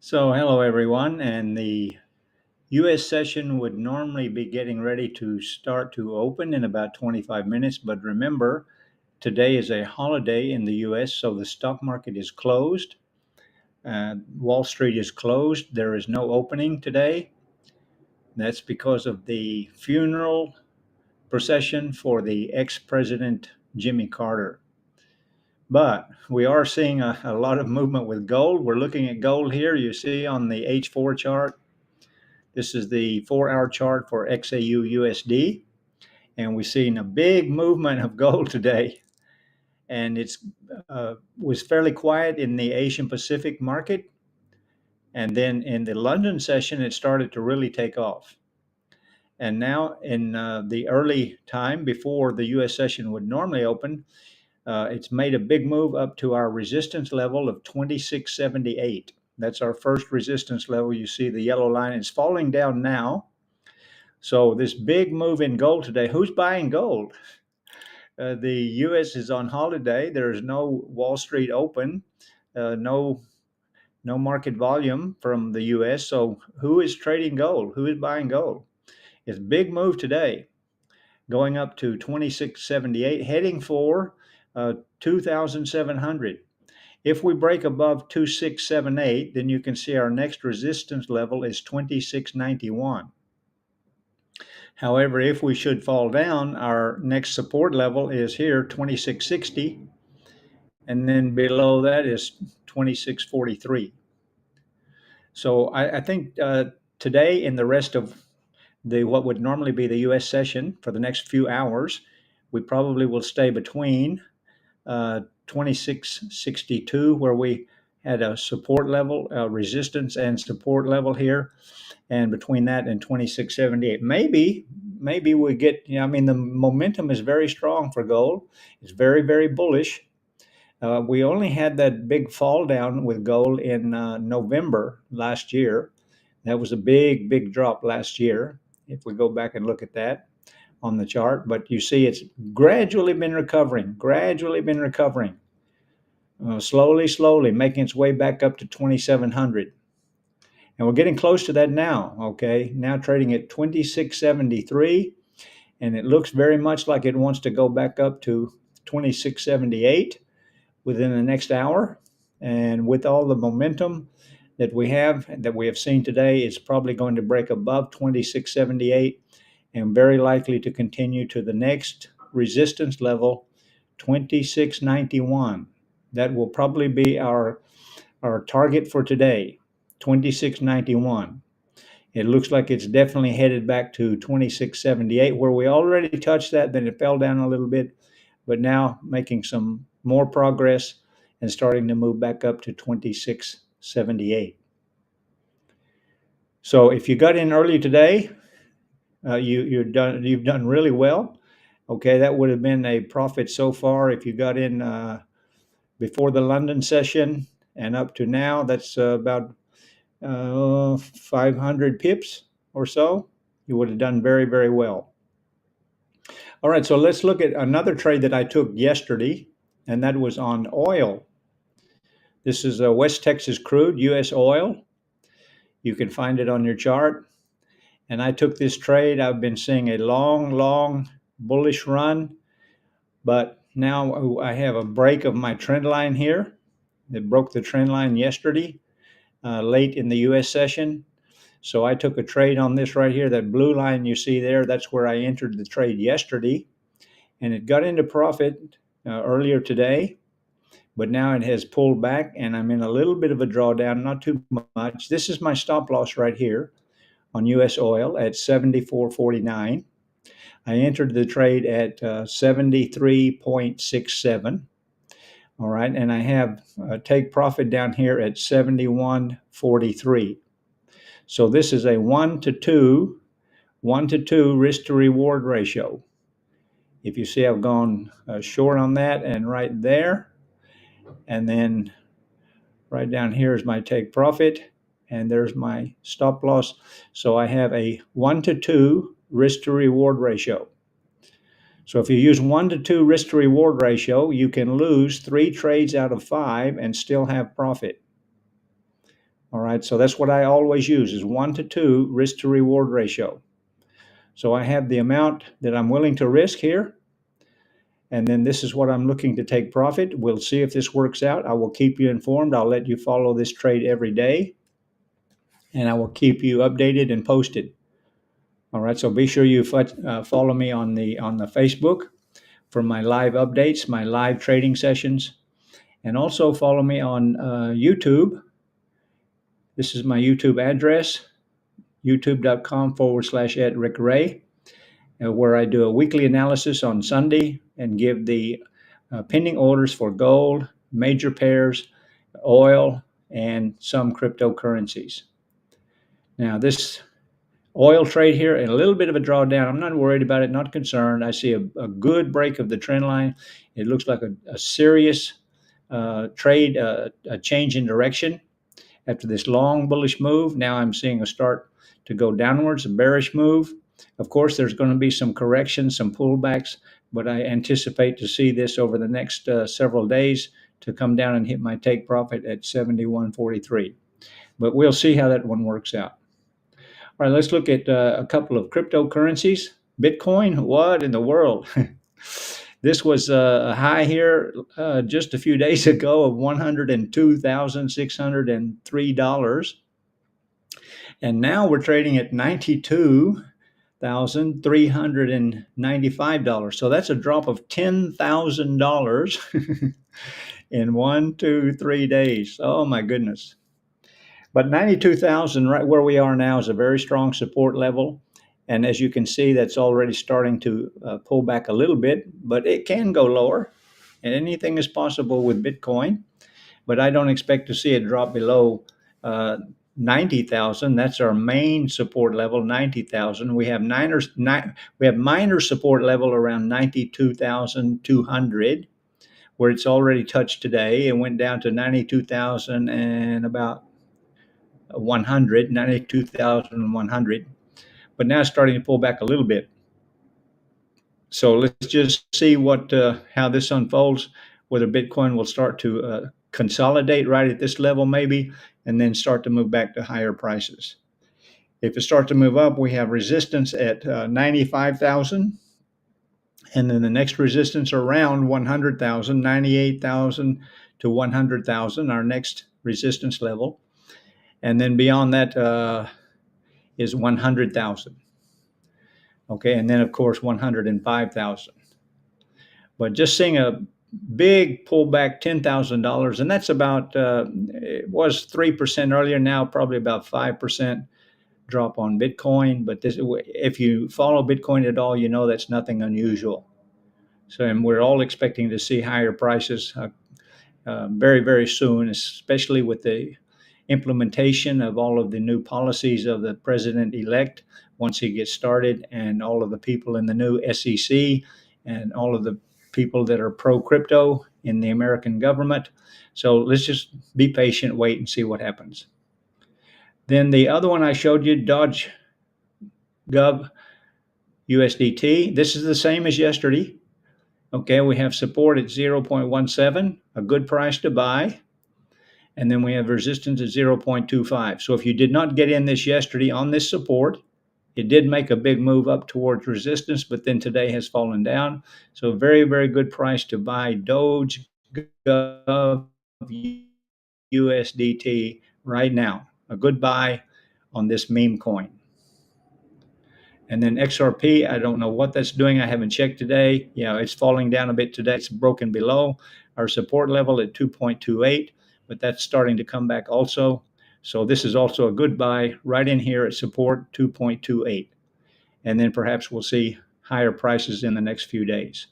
So, hello everyone, and the US session would normally be getting ready to start to open in about 25 minutes, but remember, today is a holiday in the US, so the stock market is closed. Wall Street is closed. There is no opening today. That's because of the funeral procession for the ex-president Jimmy Carter. But we are seeing a lot of movement with gold. We're looking at gold here. You see on the H4 chart. This is the 4-hour chart for XAU USD, and we've seen a big movement of gold today. And it's was fairly quiet in the Asian Pacific market, and then in the London session, it started to really take off. And now, in the early time before the U.S. session would normally open, it's made a big move up to our resistance level of 2678. That's our first resistance level. You see the yellow line is falling down now. So this big move in gold today, who's buying gold? The U.S. is on holiday. There's no Wall Street open, no market volume from the U.S. So who is trading gold? Who is buying gold? It's a big move today, going up to 2678, heading for 2,700. If we break above 2678, then you can see our next resistance level is 2691. However, if we should fall down, our next support level is here, 2660, and then below that is 2643. So I think today and the rest of what would normally be the U.S. session for the next few hours, we probably will stay between 2662, where we had a support level, resistance and support level here, and between that and 2678. Maybe we get, the momentum is very strong for gold. It's very, very bullish. We only had that big fall down with gold in November last year. That was a big, big drop last year, if we go back and look at that on the chart. But you see it's gradually been recovering, slowly making its way back up to 2,700. And we're getting close to that now, okay? Now trading at 2673, and it looks very much like it wants to go back up to 2678 within the next hour. And with all the momentum that we have seen today, it's probably going to break above 2678 and very likely to continue to the next resistance level, 2691. That will probably be our target for today, 2691. It looks like it's definitely headed back to 2678, where we already touched that, then it fell down a little bit, but now making some more progress and starting to move back up to 2678. So if you got in early today, you've done really well. Okay, that would have been a profit so far if you got in before the London session and up to now. That's about 500 pips or so. You would have done very, very well. All right, so let's look at another trade that I took yesterday, and that was on oil. This is a West Texas crude, U.S. oil. You can find it on your chart. And I took this trade. I've been seeing a long bullish run, but now I have a break of my trend line here. It broke the trend line yesterday, late in the U.S. session. So I took a trade on this right here, that blue line you see there. That's where I entered the trade yesterday, and it got into profit earlier today, but now it has pulled back, and I'm in a little bit of a drawdown, not too much. This is my stop loss right here on U.S. oil at 74.49. I entered the trade at 73.67. All right, and I have take profit down here at 71.43. So this is a 1 to 2 risk to reward ratio. If you see, I've gone short on that, and right there, and then right down here is my take profit, and there's my stop loss. So I have a 1 to 2 risk to reward ratio. So if you use 1 to 2 risk to reward ratio, you can lose 3 trades out of 5 and still have profit. All right, so that's what I always use is 1 to 2 risk to reward ratio. So I have the amount that I'm willing to risk here, and then this is what I'm looking to take profit. We'll see if this works out. I will keep you informed. I'll let you follow this trade every day, and I will keep you updated and posted. All right, so be sure you follow me on the Facebook for my live updates, my live trading sessions, and also follow me on YouTube. This is my YouTube address, youtube.com/@rickray, where I do a weekly analysis on Sunday and give the pending orders for gold, major pairs, oil, and some cryptocurrencies. Now, this oil trade here, and a little bit of a drawdown. I'm not worried about it, not concerned. I see a good break of the trend line. It looks like a serious trade, a change in direction. After this long bullish move, now I'm seeing a start to go downwards, a bearish move. Of course, there's going to be some corrections, some pullbacks, but I anticipate to see this over the next several days to come down and hit my take profit at 71.43. But we'll see how that one works out. All right, let's look at a couple of cryptocurrencies. Bitcoin, what in the world? This was a high here just a few days ago of $102,603. And now we're trading at $92,395. So that's a drop of $10,000 in 1, 2, 3 days. Oh my goodness. But 92,000 right where we are now is a very strong support level. And as you can see, that's already starting to pull back a little bit, but it can go lower. And anything is possible with Bitcoin. But I don't expect to see it drop below 90,000. That's our main support level, 90,000. We have minor support level around 92,200, where it's already touched today and went down to 92,000 and about 92,100, but now it's starting to pull back a little bit. So let's just see how this unfolds, whether Bitcoin will start to consolidate right at this level maybe, and then start to move back to higher prices. If it starts to move up, we have resistance at 95,000, and then the next resistance around 100,000, 98,000 to 100,000, our next resistance level. And then beyond that is 100,000. Okay, and then of course 105,000. But just seeing a big pullback, $10,000, and that's about it was 3% earlier. Now probably about 5% drop on Bitcoin. But if you follow Bitcoin at all, you know that's nothing unusual. So, and we're all expecting to see higher prices very, very soon, especially with the implementation of all of the new policies of the president-elect once he gets started, and all of the people in the new SEC and all of the people that are pro-crypto in the American government. So let's just be patient, wait and see what happens. Then the other one I showed you, Doge Gov USDT. This is the same as yesterday. Okay, we have support at 0.17, a good price to buy. And then we have resistance at 0.25. So if you did not get in this yesterday on this support, it did make a big move up towards resistance, but then today has fallen down. So very, very good price to buy Doge Gov USDT right now. A good buy on this meme coin. And then XRP, I don't know what that's doing. I haven't checked today. It's falling down a bit today. It's broken below our support level at 2.28, but that's starting to come back also. So this is also a good buy right in here at support 2.28. And then perhaps we'll see higher prices in the next few days.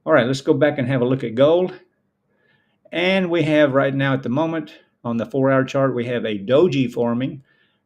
All right, let's go back and have a look at gold. And we have right now at the moment on the 4-hour chart, we have a doji forming.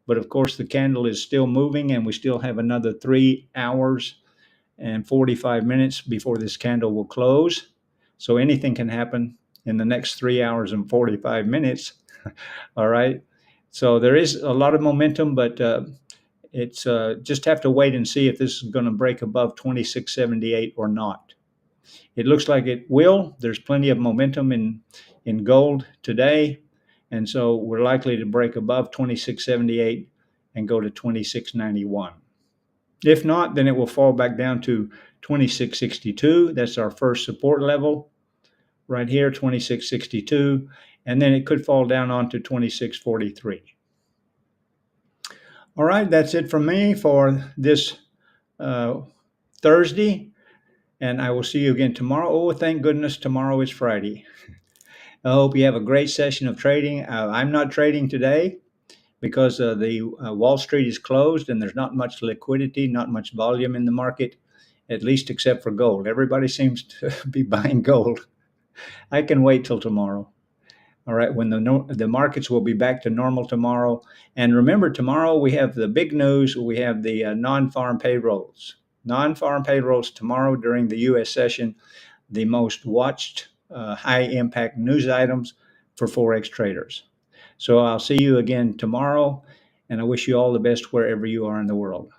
But of course, the candle is still moving, and we still have another 3 hours and 45 minutes before this candle will close. So anything can happen in the next 3 hours and 45 minutes. All right. So there is a lot of momentum, but it's just have to wait and see if this is going to break above 2678 or not. It looks like it will. There's plenty of momentum in gold today. And so we're likely to break above 2678 and go to 2691. If not, then it will fall back down to 2662. That's our first support level right here, 2662. And then it could fall down onto 2643. All right, that's it from me for this Thursday. And I will see you again tomorrow. Oh, thank goodness, tomorrow is Friday. I hope you have a great session of trading. I'm not trading today because the Wall Street is closed and there's not much liquidity, not much volume in the market, at least except for gold. Everybody seems to be buying gold. I can wait till tomorrow. All right, when the markets will be back to normal tomorrow. And remember, tomorrow we have the big news. We have the non-farm payrolls. Non-farm payrolls tomorrow during the U.S. session, the most watched high-impact news items for Forex traders. So I'll see you again tomorrow, and I wish you all the best wherever you are in the world.